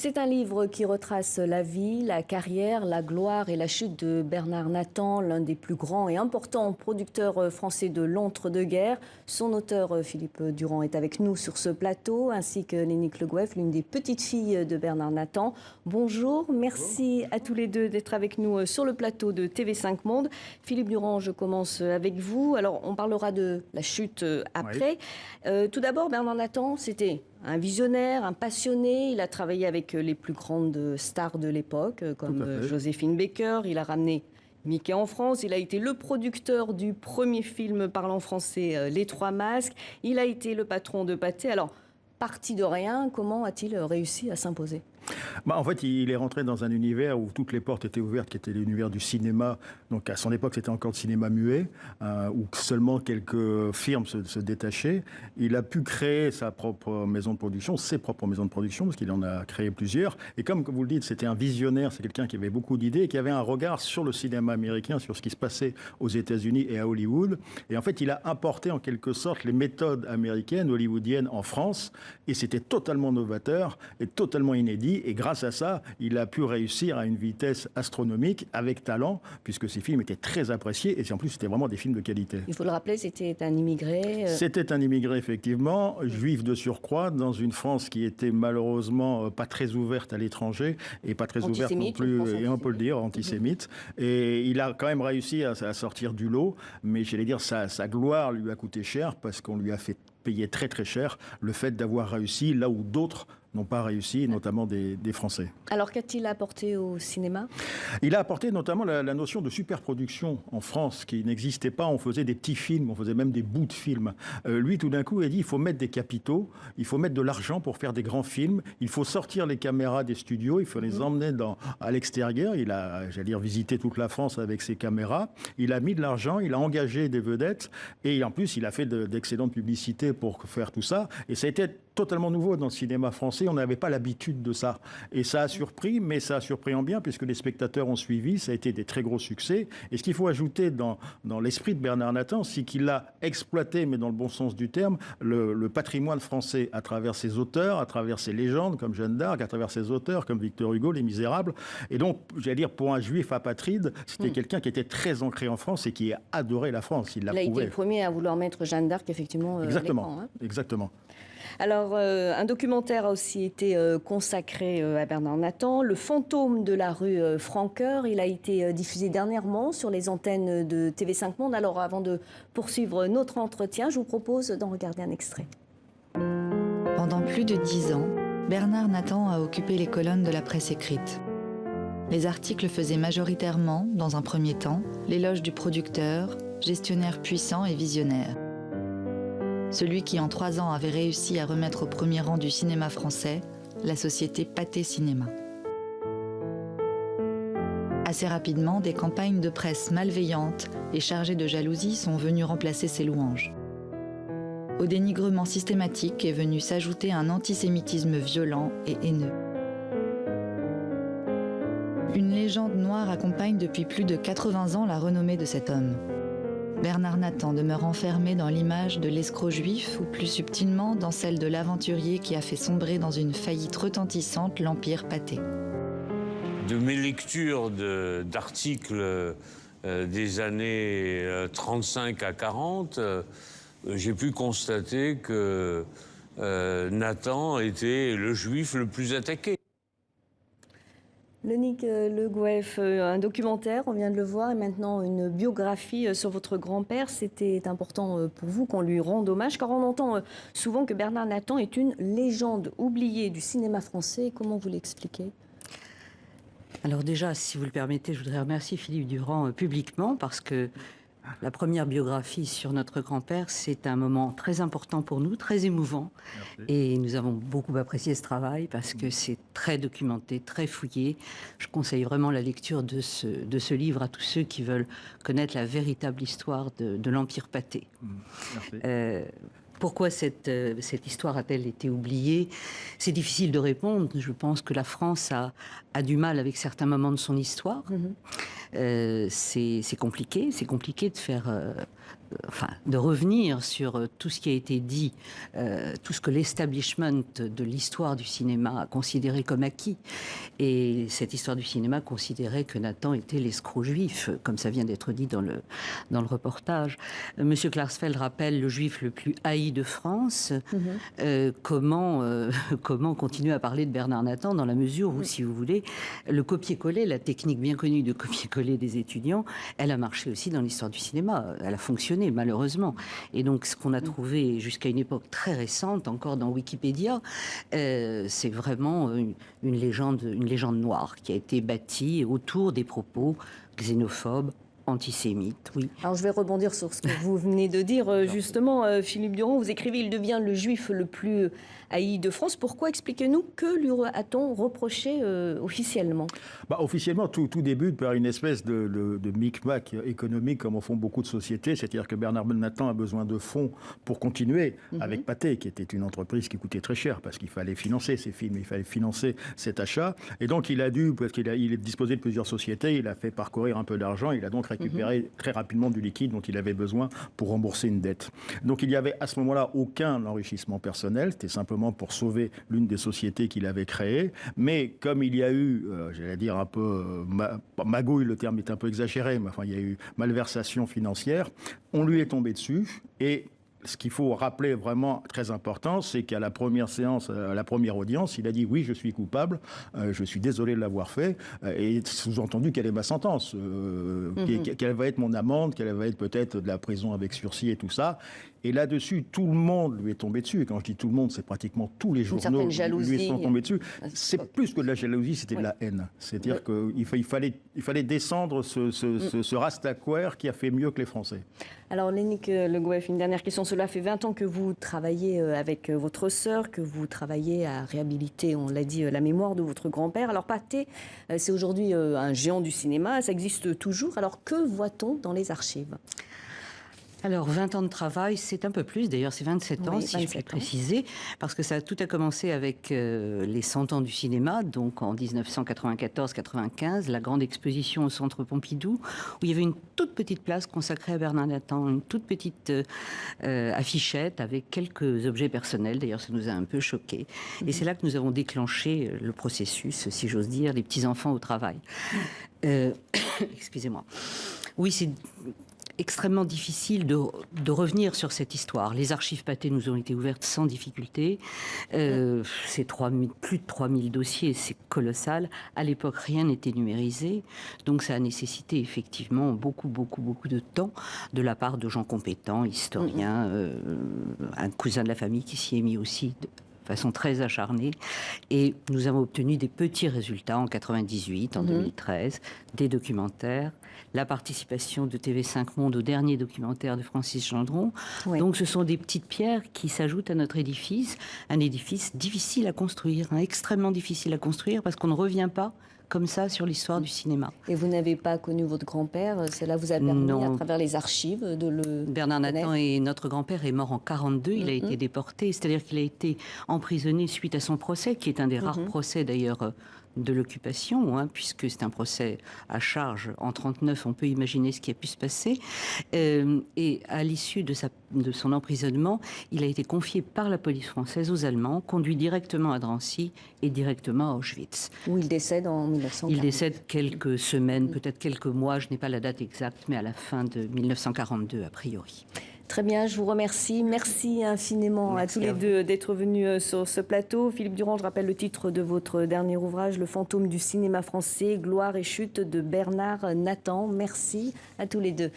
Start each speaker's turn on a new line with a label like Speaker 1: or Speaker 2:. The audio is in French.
Speaker 1: C'est un livre qui retrace la vie, la carrière, la gloire et la chute de Bernard Nathan, l'un des plus grands et importants producteurs français de l'entre-deux-guerres. Son auteur, Philippe Durand, est avec nous sur ce plateau, ainsi que Lénique Le Goëff, l'une des petites filles de Bernard Nathan. Bonjour, merci à tous les deux d'être avec nous sur le plateau de TV5 Monde. Philippe Durand, je commence avec vous. Alors, on parlera de la chute après. Oui. Tout d'abord, Bernard Nathan, c'était un visionnaire, un passionné. Il a travaillé avec les plus grandes stars de l'époque, comme Joséphine Baker. Il a ramené Mickey en France. Il a été le producteur du premier film parlant français, Les Trois Masques. Il a été le patron de Pathé. Alors, parti de rien, comment a-t-il réussi à s'imposer ?
Speaker 2: En fait, il est rentré dans un univers où toutes les portes étaient ouvertes, qui était l'univers du cinéma. Donc, à son époque, c'était encore le cinéma muet, où seulement quelques firmes se détachaient. Il a pu créer sa propre maison de production, ses propres maisons de production, parce qu'il en a créé plusieurs. Et comme vous le dites, c'était un visionnaire, c'est quelqu'un qui avait beaucoup d'idées et qui avait un regard sur le cinéma américain, sur ce qui se passait aux États-Unis et à Hollywood. Et en fait, il a importé en quelque sorte les méthodes américaines, hollywoodiennes en France. Et c'était totalement novateur et totalement inédit. Et grâce à ça, il a pu réussir à une vitesse astronomique, avec talent, puisque ses films étaient très appréciés. Et en plus, c'était vraiment des films de qualité.
Speaker 1: Il faut le rappeler, c'était un immigré.
Speaker 2: C'était un immigré, effectivement, juif de surcroît, dans une France qui était malheureusement pas très ouverte à l'étranger, et pas très ouverte non plus, et on peut le dire, antisémite. Et il a quand même réussi à sortir du lot, mais j'allais dire, sa gloire lui a coûté cher, parce qu'on lui a fait payer très très cher le fait d'avoir réussi là où d'autres n'ont pas réussi, notamment des Français.
Speaker 1: Alors qu'a-t-il apporté au cinéma ?
Speaker 2: Il a apporté notamment la notion de superproduction en France, qui n'existait pas. On faisait des petits films, on faisait même des bouts de films. Lui, tout d'un coup, il a dit, il faut mettre des capitaux, il faut mettre de l'argent pour faire des grands films, il faut sortir les caméras des studios, il faut les emmener à l'extérieur. Il a, j'allais dire, visité toute la France avec ses caméras. Il a mis de l'argent, il a engagé des vedettes, et en plus, il a fait d'excellentes publicités pour faire tout ça. Et ça a été totalement nouveau dans le cinéma français. On n'avait pas l'habitude de ça. Et ça a surpris, mais ça a surpris en bien, puisque les spectateurs ont suivi. Ça a été des très gros succès. Et ce qu'il faut ajouter dans l'esprit de Bernard Nathan, c'est qu'il a exploité, mais dans le bon sens du terme, le patrimoine français à travers ses auteurs, à travers ses légendes, comme Jeanne d'Arc, à travers ses auteurs, comme Victor Hugo, Les Misérables. Et donc, j'allais dire, pour un juif apatride, c'était quelqu'un qui était très ancré en France et qui adorait la France. Il a
Speaker 1: été le premier à vouloir mettre Jeanne d'Arc, effectivement,
Speaker 2: exactement,
Speaker 1: à l'écran.
Speaker 2: Exactement.
Speaker 1: Alors, un documentaire a aussi été consacré à Bernard Nathan, Le fantôme de la rue Francoeur. Il a été diffusé dernièrement sur les antennes de TV5 Monde. Alors, avant de poursuivre notre entretien, je vous propose d'en regarder un extrait.
Speaker 3: Pendant plus de 10 ans, Bernard Nathan a occupé les colonnes de la presse écrite. Les articles faisaient majoritairement, dans un premier temps, l'éloge du producteur, gestionnaire puissant et visionnaire. Celui qui, en 3 ans, avait réussi à remettre au premier rang du cinéma français la société Pathé Cinéma. Assez rapidement, des campagnes de presse malveillantes et chargées de jalousie sont venues remplacer ces louanges. Au dénigrement systématique est venu s'ajouter un antisémitisme violent et haineux. Une légende noire accompagne depuis plus de 80 ans la renommée de cet homme. Bernard Nathan demeure enfermé dans l'image de l'escroc juif, ou plus subtilement dans celle de l'aventurier qui a fait sombrer dans une faillite retentissante l'Empire Pathé.
Speaker 4: De mes lectures d'articles des années 35 à 40, j'ai pu constater que Nathan était le juif le plus attaqué.
Speaker 1: Lénique Le Goëff, un documentaire, on vient de le voir, et maintenant une biographie sur votre grand-père. C'était important pour vous qu'on lui rende hommage, car on entend souvent que Bernard Nathan est une légende oubliée du cinéma français. Comment vous l'expliquez ?
Speaker 5: Alors déjà, si vous le permettez, je voudrais remercier Philippe Durand publiquement, parce que la première biographie sur notre grand-père, c'est un moment très important pour nous, très émouvant. Merci. Et nous avons beaucoup apprécié ce travail parce que c'est très documenté, très fouillé. Je conseille vraiment la lecture de ce livre à tous ceux qui veulent connaître la véritable histoire de l'Empire Pathé. Merci. Pourquoi cette histoire a-t-elle été oubliée? C'est difficile de répondre. Je pense que la France a du mal avec certains moments de son histoire. C'est compliqué. C'est compliqué de faire de revenir sur tout ce qui a été dit, tout ce que l'establishment de l'histoire du cinéma a considéré comme acquis. Et cette histoire du cinéma considérait que Nathan était l'escroc juif, comme ça vient d'être dit dans le reportage. Monsieur Klarsfeld rappelle le juif le plus haï de France. Comment continuer à parler de Bernard Nathan dans la mesure où, si vous voulez, le copier-coller, la technique bien connue de copier-coller des étudiants, elle a marché aussi dans l'histoire du cinéma. Elle a fonctionné, malheureusement. Et donc, ce qu'on a trouvé jusqu'à une époque très récente, encore dans Wikipédia, c'est vraiment une légende noire qui a été bâtie autour des propos xénophobes, antisémite, oui.
Speaker 1: Alors je vais rebondir sur ce que vous venez de dire. Justement, Philippe Durand, vous écrivez « Il devient le juif le plus haï de France ». Pourquoi, expliquez-nous, que lui a-t-on reproché officiellement?
Speaker 2: Officiellement, tout débute par une espèce de micmac économique, comme en font beaucoup de sociétés. C'est-à-dire que Bernard Nathan a besoin de fonds pour continuer avec Pathé, qui était une entreprise qui coûtait très cher, parce qu'il fallait financer ces films, il fallait financer cet achat. Et donc il a dû, parce qu'il disposait de plusieurs sociétés, il a fait parcourir un peu d'argent, il a donc récupéré très rapidement du liquide dont il avait besoin pour rembourser une dette. Donc il n'y avait à ce moment-là aucun enrichissement personnel, c'était simplement pour sauver l'une des sociétés qu'il avait créées. Mais comme il y a eu, j'allais dire un peu magouille, le terme est un peu exagéré, mais enfin il y a eu malversation financière, on lui est tombé dessus. Et ce qu'il faut rappeler vraiment très important, c'est qu'à la première séance, à la première audience, il a dit « oui, je suis coupable, je suis désolé de l'avoir fait », et sous-entendu quelle est ma sentence, quelle va être mon amende, quelle va être peut-être de la prison avec sursis et tout ça. Et là-dessus, tout le monde lui est tombé dessus. Et quand je dis tout le monde, c'est pratiquement tous les journaux lui sont tombés dessus. C'est plus que de la jalousie, c'était de la haine. C'est-à-dire qu'il fallait descendre ce rastaquouère qui a fait mieux que les Français.
Speaker 1: Alors, Lénique Le Goëff, une dernière question. Cela fait 20 ans que vous travaillez avec votre sœur, que vous travaillez à réhabiliter, on l'a dit, la mémoire de votre grand-père. Alors, Pathé, c'est aujourd'hui un géant du cinéma, ça existe toujours. Alors, que voit-on dans les archives ?
Speaker 5: Alors, 20 ans de travail, c'est un peu plus, d'ailleurs c'est 27 ans, si je puis préciser, parce que tout a commencé avec les 100 ans du cinéma, donc en 1994-95, la grande exposition au Centre Pompidou, où il y avait une toute petite place consacrée à Bernard Nathan, une toute petite affichette avec quelques objets personnels, d'ailleurs ça nous a un peu choqués. Et c'est là que nous avons déclenché le processus, si j'ose dire, des petits-enfants au travail. Excusez-moi. Oui, c'est extrêmement difficile de revenir sur cette histoire. Les archives Pathé nous ont été ouvertes sans difficulté. C'est plus de 3000 dossiers, c'est colossal. À l'époque, rien n'était numérisé. Donc ça a nécessité effectivement beaucoup de temps de la part de gens compétents, historiens, un cousin de la famille qui s'y est mis aussi de façon très acharnée. Et nous avons obtenu des petits résultats en 98, en 2013, des documentaires, la participation de TV5 Monde au dernier documentaire de Francis Gendron. Donc ce sont des petites pierres qui s'ajoutent à notre édifice, un édifice difficile à construire, extrêmement difficile à construire, parce qu'on ne revient pas comme ça sur l'histoire du cinéma.
Speaker 1: Et vous n'avez pas connu votre grand-père? Cela vous a permis, à travers les archives, de le
Speaker 5: Bernard Nathan et notre grand-père est mort en 42. Il a été déporté, c'est-à-dire qu'il a été emprisonné suite à son procès, qui est un des rares procès d'ailleurs de l'occupation, puisque c'est un procès à charge. En 1939, on peut imaginer ce qui a pu se passer. Et à l'issue de son emprisonnement, il a été confié par la police française aux Allemands, conduit directement à Drancy et directement à Auschwitz.
Speaker 1: Où il décède en 1940.
Speaker 5: Il décède quelques semaines, peut-être quelques mois, je n'ai pas la date exacte, mais à la fin de 1942, a priori.
Speaker 1: Très bien, je vous remercie. Merci infiniment à tous les deux d'être venus sur ce plateau. Philippe Durand, je rappelle le titre de votre dernier ouvrage, Le fantôme du cinéma français, gloire et chute de Bernard Nathan. Merci à tous les deux.